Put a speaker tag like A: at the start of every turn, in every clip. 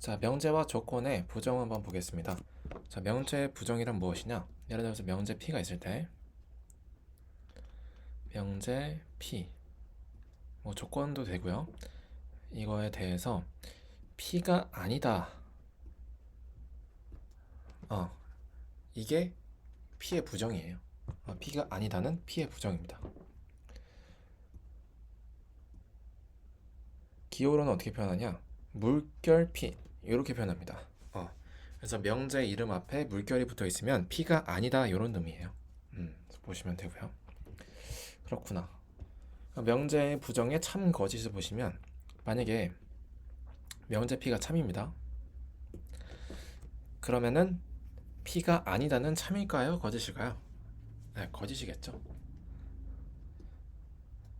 A: 자, 명제와 조건의 부정 한번 보겠습니다. 자, 명제의 부정이란 무엇이냐? 예를 들어서 명제 P가 있을 때 명제 P 뭐 조건도 되고요. 이거에 대해서 P가 아니다. 이게 P의 부정이에요. P가 아니다는 P의 부정입니다. 기호로는 어떻게 표현하냐? 물결 P 이렇게 표현합니다. 그래서 명제 이름 앞에 물결이 붙어 있으면 P가 아니다 이런 의미예요. 보시면 되고요. 그렇구나. 명제의 부정의 참 거짓을 보시면 만약에 명제 P가 참입니다. 그러면은 P가 아니다는 참일까요? 거짓일까요? 네, 거짓이겠죠.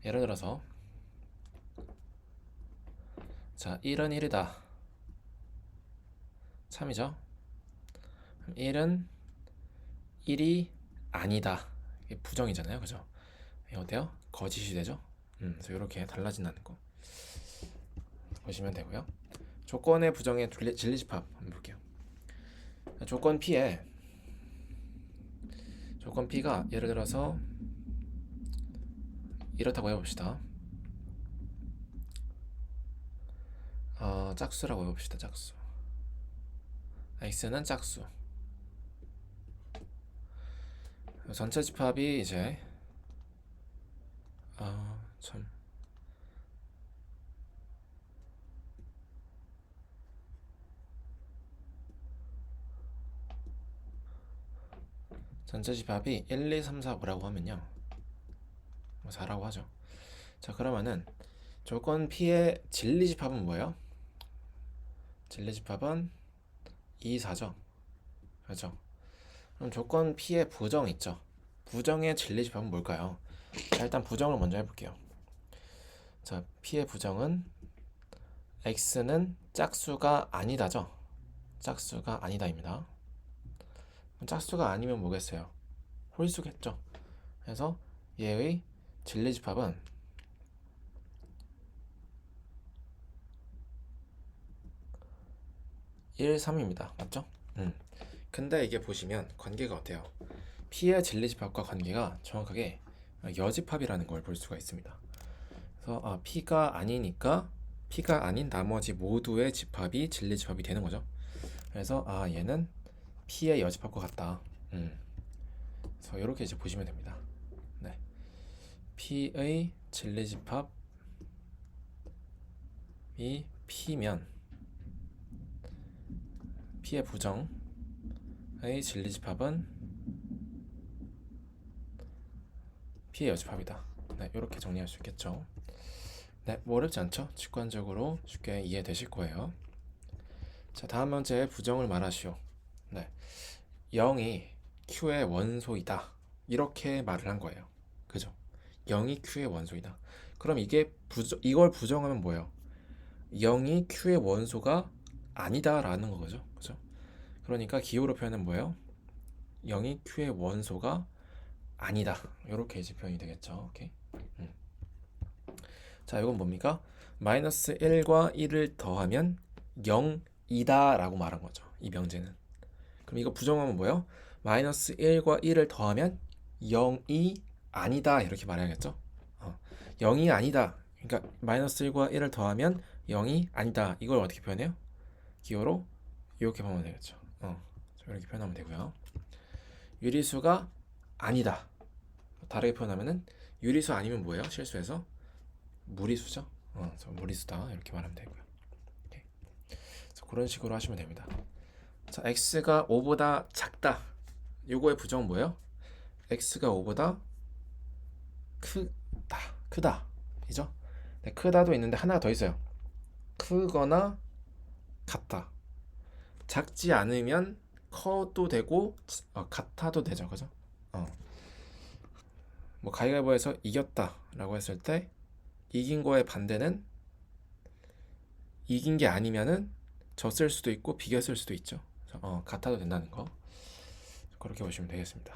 A: 예를 들어서 자, 1은 1이다. 참이죠. 1은 1이 아니다. 이게 부정이잖아요. 그죠? 이게 어때요? 거짓이 되죠? 그래서 이렇게 달라진다는 거 보시면 되고요. 조건의 부정의 진리집합 한번 볼게요. 조건 P에 조건 P가 예를 들어서 이렇다고 해봅시다. 짝수라고 해봅시다. 짝수. x는 짝수. 전체 집합이 이제 참 전체 집합이 1, 2, 3, 4, 5라고 하면요 4라고 하죠. 자, 그러면은 조건 P의 진리 집합은 뭐예요? 진리 집합은 2, 4죠. 그렇죠? 그럼 조건 P의 부정 있죠? 부정의 진리 집합은 뭘까요? 자, 일단 부정을 먼저 해볼게요. 자, P의 부정은 x는 짝수가 아니다죠? 짝수가 아니다입니다. 짝수가 아니면 뭐겠어요? 홀수겠죠? 그래서 얘의 진리 집합은 1, 3입니다. 맞죠? 근데 이게 보시면 관계가 어때요? P의 진리 집합과 관계가 정확하게 여집합이라는 걸 볼 수가 있습니다. 그래서 P가 아니니까 P가 아닌 나머지 모두의 집합이 진리 집합이 되는 거죠. 그래서 얘는 P의 여집합과 같다. 그래서 이렇게 이제 보시면 됩니다. 네. P의 진리 집합이 P면 P의 부정의 진리 집합은 P의 여집합이다. 네, 이렇게 정리할 수 있겠죠. 네, 뭐 어렵지 않죠? 직관적으로 쉽게 이해되실 거예요. 자, 다음 문제의 부정을 말하시오. 네, 0이 Q의 원소이다. 이렇게 말을 한 거예요. 그죠? 0이 Q의 원소이다. 그럼 이걸 부정하면 뭐예요? 0이 Q의 원소가 아니다라는 거죠. 그죠? 그러니까 기호로 표현은 뭐예요? 0이 Q의 원소가 아니다. 이렇게 이제 표현이 되겠죠. 오케이. 자, 이건 뭡니까? 마이너스 1과 1을 더하면 0이다 라고 말한 거죠. 이 명제는. 그럼 이거 부정하면 뭐예요? 마이너스 1과 1을 더하면 0이 아니다 이렇게 말해야겠죠. 0이 아니다. 그러니까 마이너스 1과 1을 더하면 0이 아니다. 이걸 어떻게 표현해요? 기호로 이렇게 보면 되겠죠. 이렇게 표현하면 되고요. 유리수가 아니다. 다르게 표현하면은 유리수 아니면 뭐예요? 실수해서 무리수죠. 무리수다 이렇게 말하면 되고요. 오케이. 그래서 그런 식으로 하시면 됩니다. 자, x가 5보다 작다. 요거의 부정은 뭐예요? x가 5보다 크다. 이죠? 네, 크다도 있는데 하나가 더 있어요. 크거나 같다. 작지 않으면 커도 되고 같아도 되죠. 그죠? 뭐 가위바위보에서 이겼다라고 했을 때 이긴 거의 반대는 이긴 게 아니면은 졌을 수도 있고 비겼을 수도 있죠. 같아도 된다는 거 그렇게 보시면 되겠습니다.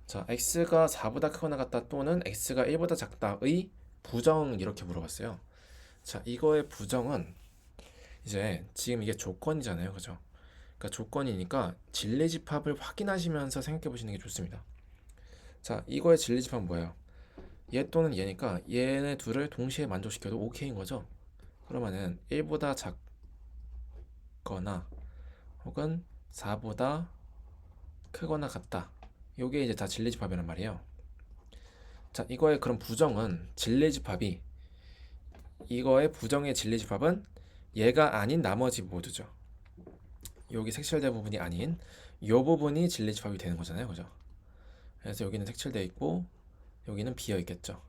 A: 자, x가 4보다 크거나 같다 또는 x가 1보다 작다의 부정 이렇게 물어봤어요. 자, 이거의 부정은 이제 지금 이게 조건이잖아요, 그죠? 그러니까 조건이니까 진리집합을 확인하시면서 생각해 보시는 게 좋습니다. 자, 이거의 진리집합은 뭐예요? 얘 또는 얘니까 얘네 둘을 동시에 만족시켜도 오케이인 거죠. 그러면은 1보다 작거나 혹은 4보다 크거나 같다. 요게 이제 다 진리집합이란 말이에요. 자, 이거의 그럼 부정은 진리집합이 이거의 부정의 진리집합은 얘가 아닌 나머지 모두죠. 여기 색칠된 부분이 아닌 요 부분이 진리집합이 되는 거잖아요, 그죠? 그래서 여기는 색칠되어 있고 여기는 비어 있겠죠.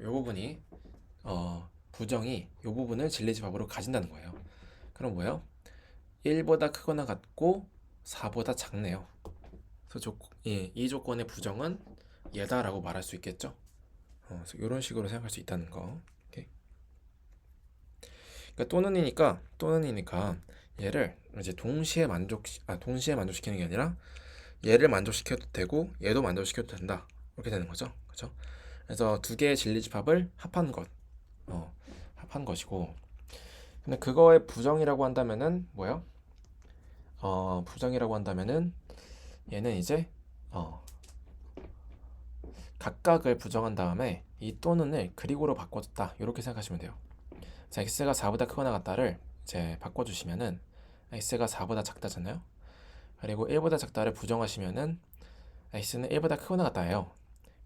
A: 요 부분이 부정이 요 부분을 진리집합으로 가진다는 거예요. 그럼 뭐예요? 1보다 크거나 같고 4보다 작네요. 그래서 이 조건의 부정은 얘다라고 말할 수 있겠죠. 그래서 이런 식으로 생각할 수 있다는 거. 오케이? 그러니까 또는이니까 얘를 이제 동시에 만족시키는 게 아니라 얘를 만족시켜도 되고 얘도 만족시켜도 된다. 이렇게 되는 거죠. 그렇죠? 그래서 두 개의 진리집합을 합한 것이고. 근데 그거의 부정이라고 한다면은 뭐예요? 부정이라고 한다면은 얘는 이제 각각을 부정한 다음에 이 또는을 그리고로 바꿔줬다. 이렇게 생각하시면 돼요. 자, x가 4보다 크거나 같다를 이제 바꿔주시면은 x가 4보다 작다잖아요. 그리고 1보다 작다를 부정하시면은 x는 1보다 크거나 같다예요.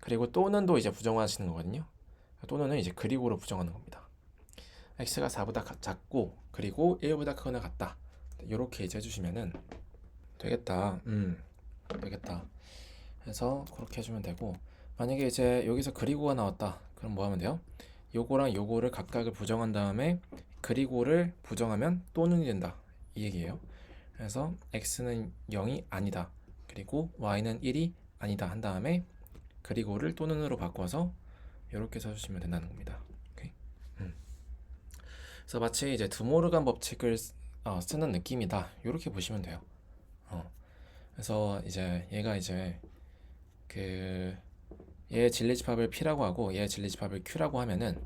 A: 그리고 또는도 이제 부정하시는 거거든요. 또는은 이제 그리고로 부정하는 겁니다. x가 4보다 작고 그리고 1보다 크거나 같다. 이렇게 이제 해주시면은 되겠다. 되겠다. 해서 그렇게 해주면 되고, 만약에 이제 여기서 그리고가 나왔다. 그럼 뭐 하면 돼요? 요거랑 요거를 각각을 부정한 다음에 그리고를 부정하면 또는이 된다. 이 얘기예요. 그래서 x는 0이 아니다. 그리고 y는 1이 아니다 한 다음에 그리고를 또는으로 바꿔서 이렇게 써주시면 된다는 겁니다. 오케이? 그래서 마치 이제 드모르간 법칙을 쓰는 느낌이다. 이렇게 보시면 돼요. 그래서 이제 얘가 이제 그 얘 진리집합을 P라고 하고 얘 진리집합을 Q라고 하면은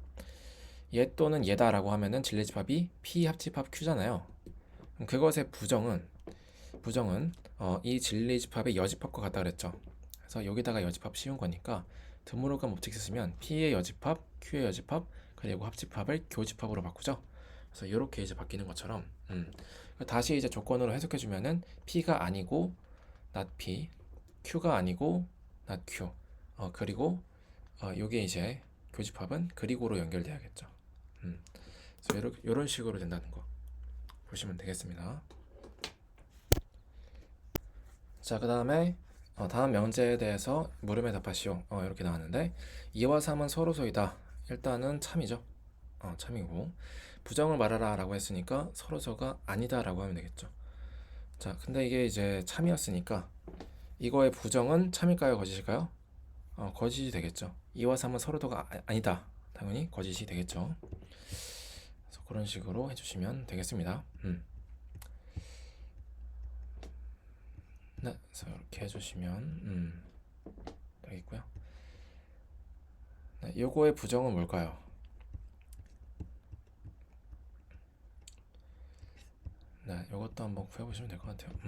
A: 얘 또는 얘다라고 하면은 진리집합이 P 합집합 Q잖아요. 그럼 그것의 부정은 이 진리집합의 여집합과 같다 그랬죠. 그래서 여기다가 여집합 씌운 거니까 드모르간 법칙 쓰면 P의 여집합, Q의 여집합, 그리고 합집합을 교집합으로 바꾸죠. 그래서 이렇게 이제 바뀌는 것처럼 다시 이제 조건으로 해석해 주면은 P가 아니고 not P, Q가 아니고 not Q. 그리고 요게 이제 교집합은 그리고로 연결돼야겠죠. 그래서 이런 식으로 된다는 거 보시면 되겠습니다. 자, 그 다음에 다음 명제에 대해서 물음에 답하시오. 이렇게 나왔는데 2와 3은 서로서이다. 일단은 참이죠. 참이고 부정을 말하라 라고 했으니까 서로서가 아니다 라고 하면 되겠죠. 자, 근데 이게 이제 참이었으니까 이거의 부정은 참일까요, 거짓일까요? 거짓이 되겠죠. 2와 3은 서로서가 아니다. 당연히 거짓이 되겠죠. 그래서 그런 식으로 해주시면 되겠습니다. 네, 그래서 이렇게 해주시면 되겠고요. 네, 요거의 부정은 뭘까요? 네, 요것도 한번 구해보시면 될 것 같아요.